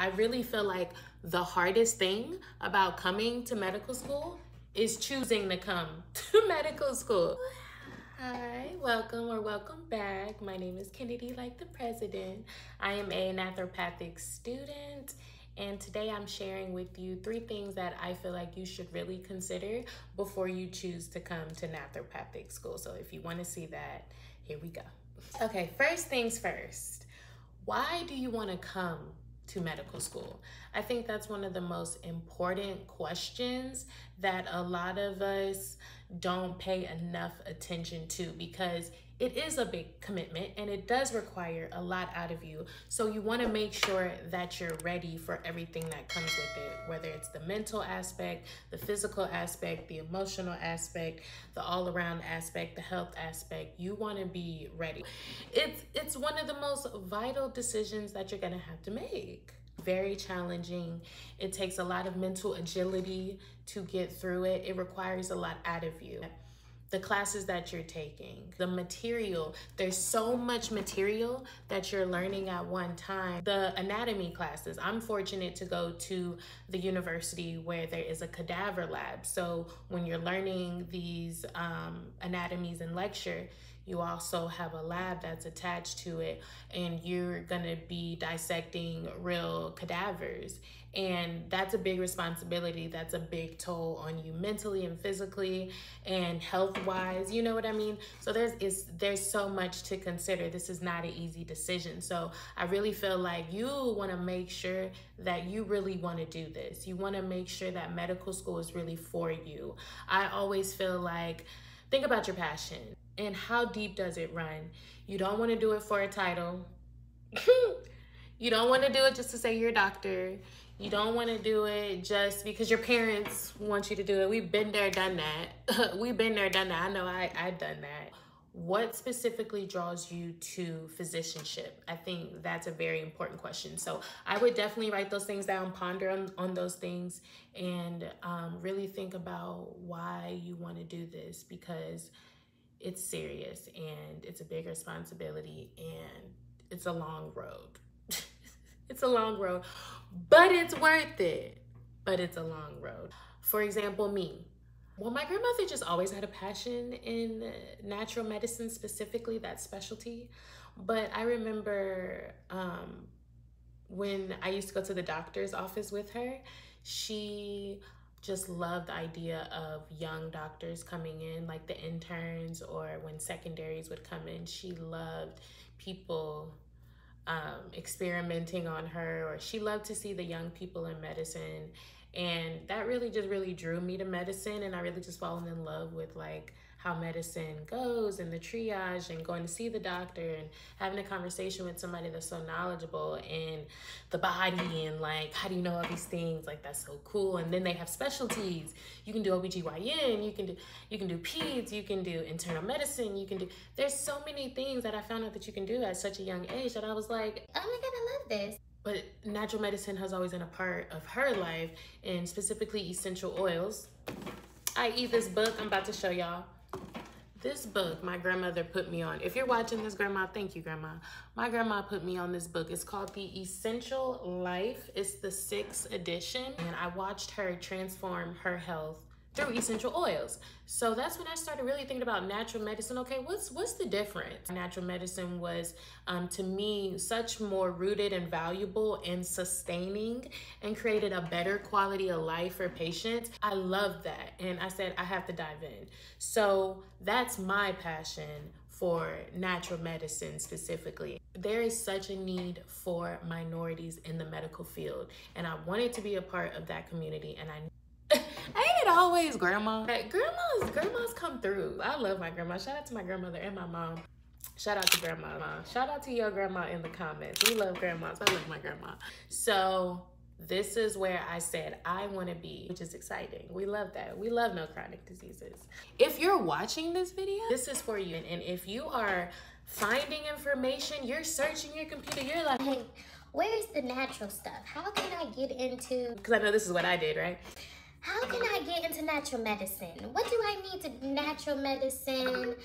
I really feel like the hardest thing about coming to medical school is choosing to come to medical school. Hi, welcome or welcome back. My name is Kennedy, like the president. I am a naturopathic student, and today I'm sharing with you 3 things that I feel like you should really consider before you choose to come to naturopathic school. So if you want to see that, here we go. Okay, first things first. Why do you want to come to medical school? I think that's one of the most important questions that a lot of us don't pay enough attention to, because it is a big commitment and it does require a lot out of you. So you want to make sure that you're ready for everything that comes with it, whether it's the mental aspect, the physical aspect, the emotional aspect, the all-around aspect, the health aspect. You want to be ready. It's one of the most vital decisions that you're going to have to make. Very challenging. It takes a lot of mental agility to get through it. It requires a lot out of you. The classes that you're taking, the material, there's so much material that you're learning at one time. The anatomy classes, I'm fortunate to go to the university where there is a cadaver lab. So when you're learning these anatomies in lecture, you also have a lab that's attached to it, and you're gonna be dissecting real cadavers. And that's a big responsibility. That's a big toll on you mentally and physically and health-wise, you know what I mean? So there's so much to consider. This is not an easy decision. So I really feel like you wanna make sure that you really wanna do this. You wanna make sure that medical school is really for you. I always feel like, think about your passion and how deep does it run? You don't wanna do it for a title. You don't wanna do it just to say you're a doctor. You don't want to do it just because your parents want you to do it. We've been there, done that. We've been there, done that. I know I've done that. What specifically draws you to physicianship? I think that's a very important question. So I would definitely write those things down, ponder on those things, and really think about why you want to do this, because it's serious and it's a big responsibility and it's a long road. It's a long road, but it's worth it. But it's a long road. For example, me. Well, my grandmother just always had a passion in natural medicine, specifically that specialty. But I remember when I used to go to the doctor's office with her, she just loved the idea of young doctors coming in, like the interns, or when secondaries would come in. She loved people experimenting on her, or she loved to see the young people in medicine, and that really drew me to medicine. And I really just fallen in love with like how medicine goes and the triage and going to see the doctor and having a conversation with somebody that's so knowledgeable in the body and like, how do you know all these things? Like, that's so cool. And then they have specialties. You can do OBGYN, you can do peds, you can do internal medicine, there's so many things that I found out that you can do at such a young age that I was like, oh my God, I love this. But natural medicine has always been a part of her life, and specifically essential oils. i.e. this book I'm about to show y'all. This book my grandmother put me on. If you're watching this, Grandma, thank you, Grandma. My grandma put me on this book. It's called The Essential Life. It's the 6th edition, and I watched her transform her health through essential oils. So that's when I started really thinking about natural medicine. Okay, what's the difference? Natural medicine was, to me, such more rooted and valuable and sustaining, and created a better quality of life for patients. I love that, and I said I have to dive in. So that's my passion for natural medicine specifically. There is such a need for minorities in the medical field, and I wanted to be a part of that community, and ain't it always grandma? Grandmas come through. I love my grandma. Shout out to my grandmother and my mom. Shout out to grandma. Shout out to your grandma in the comments. We love grandmas. I love my grandma. So this is where I said I want to be, which is exciting. We love that. We love no chronic diseases. If you're watching this video, this is for you. And if you are finding information, you're searching your computer, you're like, hey, where's the natural stuff? How can I get into... Because I know this is what I did, right? How can I get into natural medicine? What do I need to... Natural medicine,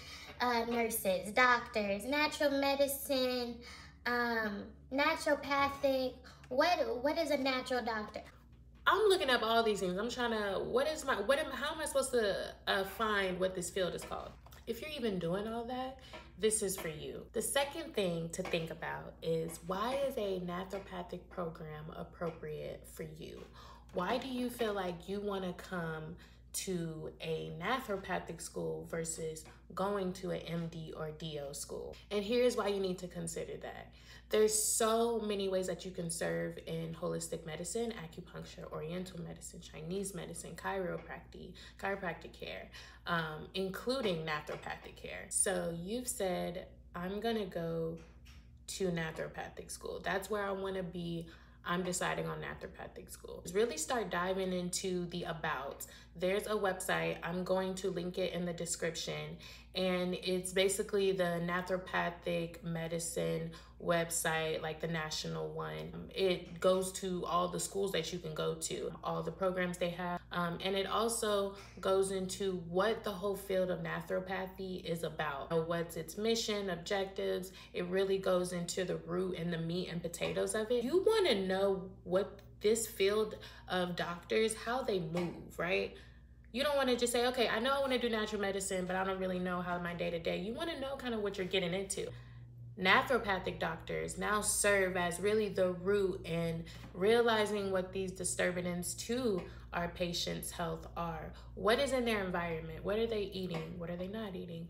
nurses, doctors, natural medicine, naturopathic. What is a natural doctor? I'm looking up all these things. I'm trying to, how am I supposed to find what this field is called? If you're even doing all that, this is for you. The second thing to think about is, why is a naturopathic program appropriate for you? Why do you feel like you want to come to a naturopathic school versus going to an MD or DO school? And here's why you need to consider that. There's so many ways that you can serve in holistic medicine: acupuncture, oriental medicine, Chinese medicine, chiropractic care, including naturopathic care. So you've said, I'm gonna go to naturopathic school. That's where I wanna be. I'm deciding on naturopathic school. Really start diving into the about. There's a website, I'm going to link it in the description, and it's basically the naturopathic medicine website, like the national one. It goes to all the schools that you can go to, all the programs they have, and it also goes into what the whole field of naturopathy is about, what's its mission, objectives. It really goes into the root and the meat and potatoes of it. You want to know what this field of doctors, how they move, right? You don't want to just say, okay, I know I want to do natural medicine, but I don't really know how my day-to-day. You want to know kind of what you're getting into. Naturopathic doctors now serve as really the root in realizing what these disturbances to our patients' health are. What is in their environment? What are they eating? What are they not eating?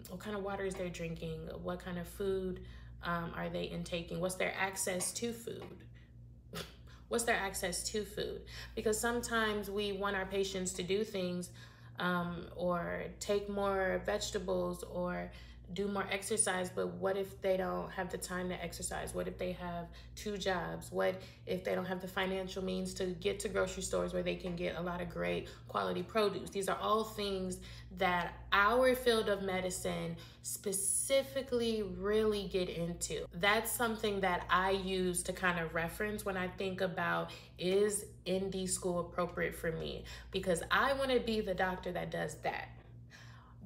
What kind of water is they drinking? What kind of food are they intaking? What's their access to food? What's their access to food? Because sometimes we want our patients to do things or take more vegetables or do more exercise, but what if they don't have the time to exercise? What if they have 2 jobs? What if they don't have the financial means to get to grocery stores where they can get a lot of great quality produce? These are all things that our field of medicine specifically really get into. That's something that I use to kind of reference when I think about, is ND school appropriate for me? Because I want to be the doctor that does that.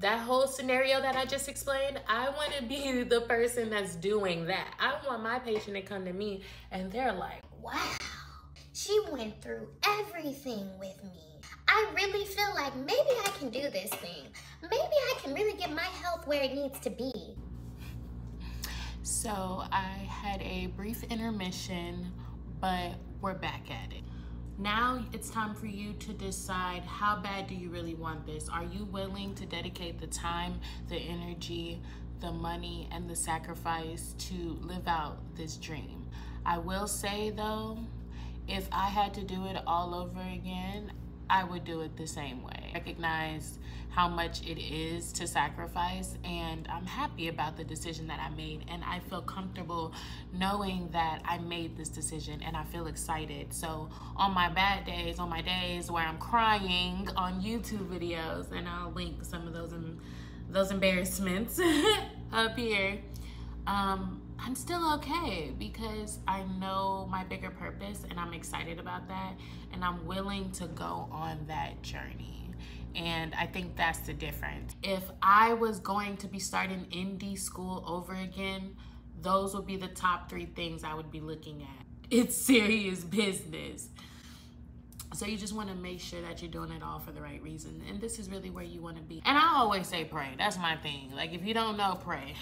That whole scenario that I just explained, I want to be the person that's doing that. I want my patient to come to me and they're like, wow, she went through everything with me. I really feel like maybe I can do this thing. Maybe I can really get my health where it needs to be. So I had a brief intermission, but we're back at it. Now it's time for you to decide, how bad do you really want this? Are you willing to dedicate the time, the energy, the money, and the sacrifice to live out this dream? I will say though, if I had to do it all over again, I would do it the same way. Recognize how much it is to sacrifice, and I'm happy about the decision that I made, and I feel comfortable knowing that I made this decision, and I feel excited. So on my bad days, on my days where I'm crying on YouTube videos, and I'll link some of those embarrassments up here, I'm still okay because I know my bigger purpose, and I'm excited about that, and I'm willing to go on that journey. And I think that's the difference. If I was going to be starting ND school over again, those would be the top 3 things I would be looking at. It's serious business. So you just want to make sure that you're doing it all for the right reason. And this is really where you want to be. And I always say pray. That's my thing. Like, if you don't know, pray.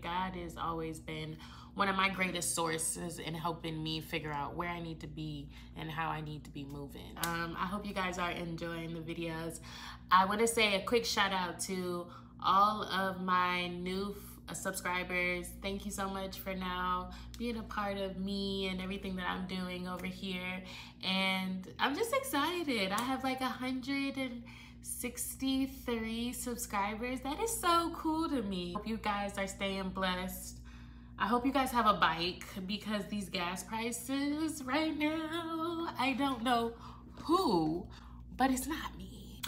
God has always been one of my greatest sources in helping me figure out where I need to be and how I need to be moving. I hope you guys are enjoying the videos. I want to say a quick shout out to all of my new subscribers. Thank you so much for now being a part of me and everything that I'm doing over here. And I'm just excited. I have like 163 subscribers. That is so cool to me. Hope you guys are staying blessed. I hope you guys have a bike, because these gas prices right now, I don't know who, but it's not me.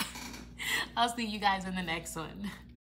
I'll see you guys in the next one.